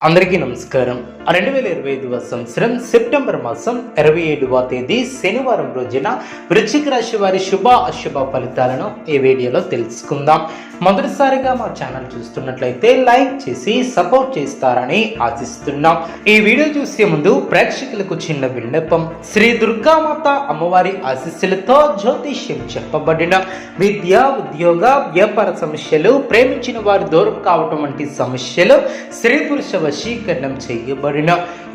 అందరికీ నమస్కారం. 2025 సంవత్సరం సెప్టెంబర్ మాసం 27వ తేదీ శనివారం రోజున వృశ్చిక రాశి వారి శుభ అశుభ ఫలితాలను ఈ వీడియోలో తెలుసుకుందాం. మొదటిసారిగా మా ఛానల్ చూస్తున్నట్లయితే లైక్ చేసి సపోర్ట్ చేస్తారని ఆశిస్తున్నాం. ఈ వీడియో చూసే ముందు ప్రేక్షకులకు చిన్న విన్నపం. శ్రీ దుర్గామాత అమ్మవారి ఆశీస్సులతో జ్యోతిష్యం చెప్పబడిన విద్య, ఉద్యోగ, వ్యాపార సమస్యలు, ప్రేమించిన వారు దూరం కావటం వంటి సమస్యలు, స్త్రీ పురుష వశీకరణం చేయబడిన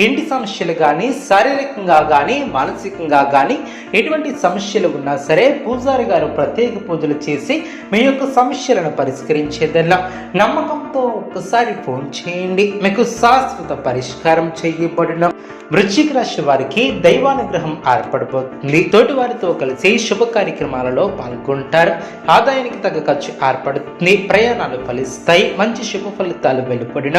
ఇంటి సమస్యలు కానీ, శారీరకంగా కానీ, మానసికంగా కానీ ఎటువంటి సమస్యలు ఉన్నా సరే పూజారి గారు ప్రత్యేక పూజలు చేసి మీ యొక్క సమస్యలను పరిష్కరించేదల్లా. నమ్మకంతో ఒక్కసారి ఫోన్ చేయండి, మీకు శాశ్వత పరిష్కారం చేయబడిన. వృశ్చిక రాశి వారికి దైవానుగ్రహం ఏర్పడబోతుంది. తోటి వారితో కలిసి శుభ కార్యక్రమాలలో పాల్గొంటారు. ఆదాయానికి తగ్గ ఖర్చు ఏర్పడుతుంది. ప్రయాణాలు ఫలిస్తాయి. మంచి శుభ ఫలితాలు వెలువడిన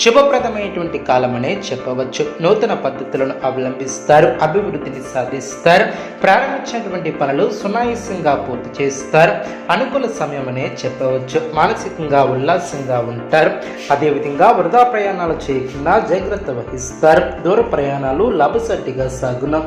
శుభప్రదమైనటువంటి కాలం అనే చెప్పవచ్చు. నూతన పద్ధతులను అవలంబిస్తారు. అభివృద్ధిని సాధిస్తారు. ప్రారంభించినటువంటి పనులు సునాయాసంగా పూర్తి చేస్తారు. అనుకూల సమయం అనే చెప్పవచ్చు. మానసికంగా ఉల్లాసంగా ఉంటారు. అదేవిధంగా వృధా ప్రయాణాలు చేయకుండా జాగ్రత్త వహిస్తారు. దూర ప్రయాణాలు లాభసాటిగా సాగును.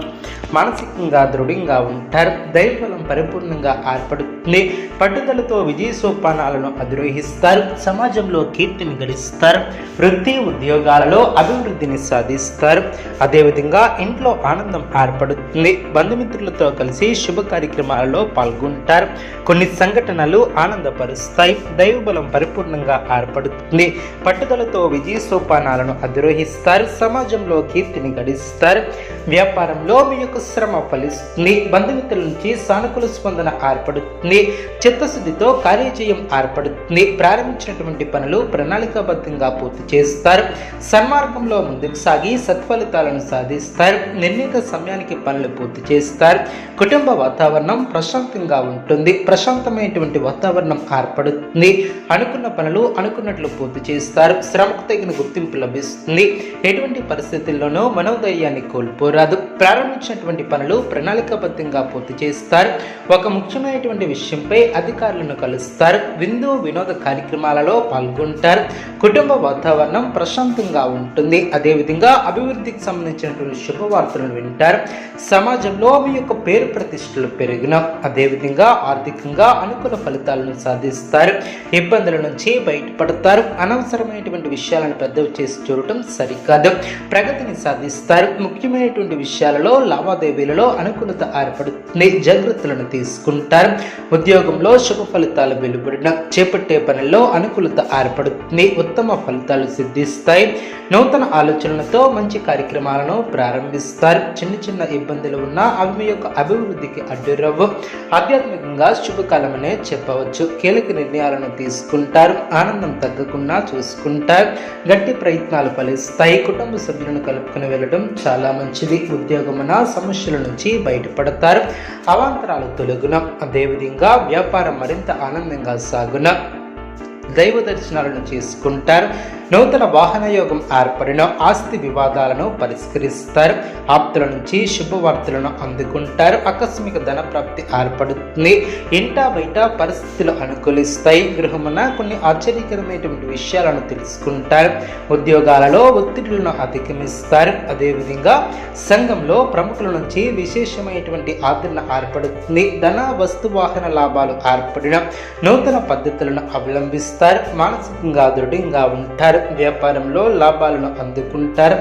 మానసికంగా దృఢంగా ఉంటారు. దైవబలం పరిపూర్ణంగా ఏర్పడుతుంది. పట్టుదలతో విజయ సోపానాలను అధిరోహిస్తారు. సమాజంలో కీర్తిని గడిస్తారు. వృత్తి ఉద్యోగాలలో అభివృద్ధిని సాధిస్తారు. అదేవిధంగా ఇంట్లో ఆనందం ఏర్పడుతుంది. బంధుమిత్రులతో కలిసి శుభ కార్యక్రమాలలో పాల్గొంటారు. కొన్ని సంఘటనలు ఆనందపరుస్తాయి. దైవబలం పరిపూర్ణంగా ఏర్పడుతుంది. పట్టుదలతో విజయ సోపానాలను అధిరోహిస్తారు. సమాజంలో కీర్తిని గడిస్తారు. వ్యాపారంలో మీ యొక్క శ్రమ ఫలిస్తుంది. బంధుమిత్రుల నుంచి సానుకూల స్పందన ఏర్పడుతుంది. చిత్తశుద్ధితో కార్యజయం ఏర్పడుతుంది. ప్రారంభించినటువంటి పనులు ప్రణాళికాబద్ధంగా పూర్తి చేస్తారు. సన్మార్గంలో ముందుకు సాగి సత్ఫలితాలను సాధిస్తారు. నిర్ణీత సమయానికి పనులు పూర్తి చేస్తారు. కుటుంబ వాతావరణం ప్రశాంతంగా ఉంటుంది. ప్రశాంతమైనటువంటి వాతావరణం ఏర్పడుతుంది. అనుకున్న పనులు అనుకున్నట్లు పూర్తి చేస్తారు. శ్రమకు తగిన గుర్తింపు లభిస్తుంది. ఎటువంటి పరిస్థితుల్లోనూ మనోధైర్యాన్ని కోల్పోరాదు. ప్రారంభించినటువంటి పనులు ప్రణాళికాబద్ధంగా పూర్తి చేస్తారు. ఒక ముఖ్యమైనటువంటి విషయంపై అధికారులను కలుస్తారు. విందు వినోద కార్యక్రమాలలో పాల్గొంటారు. కుటుంబ వాతావరణం ప్రశాంతంగా ఉంటుంది. అదేవిధంగా అభివృద్ధికి సంబంధించినటువంటి శుభవార్తలను వింటారు. సమాజంలో మీ యొక్క పేరు ప్రతిష్టలు పెరిగిన అదేవిధంగా ఆర్థికంగా అనుకూల ఫలితాలను సాధిస్తారు. ఇబ్బందుల నుంచి బయటపడతారు. అనవసరమైనటువంటి విషయాలను పెద్దవి చేసి చూడటం సరికాదు. ప్రగతిని సాధిస్తారు. ముఖ్యమైనటువంటి విషయాలలో లావాదేవీలలో అనుకూలత ఏర్పడుతుంది. జాగ్రత్తలను తీసుకుంటారు. ఉద్యోగంలో శుభ ఫలితాలు వెలువడిన చేపట్టే పనుల్లో అనుకూలత ఏర్పడుతుంది. ఉత్తమ ఫలితాలు సిద్ధిస్తాయి. నూతన ఆలోచనలతో మంచి కార్యక్రమాలను ప్రారంభిస్తారు. చిన్న చిన్న ఇబ్బందులు ఉన్నా అవి మీ యొక్క అభివృద్ధికి అడ్డురవ్వు. ఆధ్యాత్మికంగా శుభకాలమనే చెప్పవచ్చు. కీలక నిర్ణయాలను తీసుకుంటారు. ఆనందం తగ్గకుండా చూసుకుంటారు. గట్టి ప్రయత్నాలు ఫలిస్తాయి. కుటుంబ సభ్యులను కలుపుకుని వెళ్ళడం చాలా మంచిది. ఉద్యోగమున సమస్యల నుంచి బయటపడతారు. అవాంతరాలు తొలగున అదేవిధంగా వ్యాపారం మరింత ఆనందంగా సాగున దైవ దర్శనాలను చేసుకుంటారు. నూతన వాహన యోగం ఏర్పడిన ఆస్తి వివాదాలను పరిష్కరిస్తారు. ఆప్తుల నుంచి శుభవార్తలను అందుకుంటారు. ఆకస్మిక ధన ప్రాప్తి ఏర్పడుతుంది. ఇంటా బయట పరిస్థితులు అనుకూలిస్తాయి. గృహమున కొన్ని ఆశ్చర్యకరమైనటువంటి విషయాలను తెలుసుకుంటారు. ఉద్యోగాలలో ఒత్తిడులను అధిగమిస్తారు. అదేవిధంగా సంఘంలో ప్రముఖుల నుంచి విశేషమైనటువంటి ఆదరణ ఏర్పడుతుంది. ధన వస్తు వాహన లాభాలు ఏర్పడిన నూతన పద్ధతులను అవలంబిస్తారు. మానసికంగా దృఢంగా ఉంటారు. వ్యాపారంలో లాభాలను అందుకుంటారు.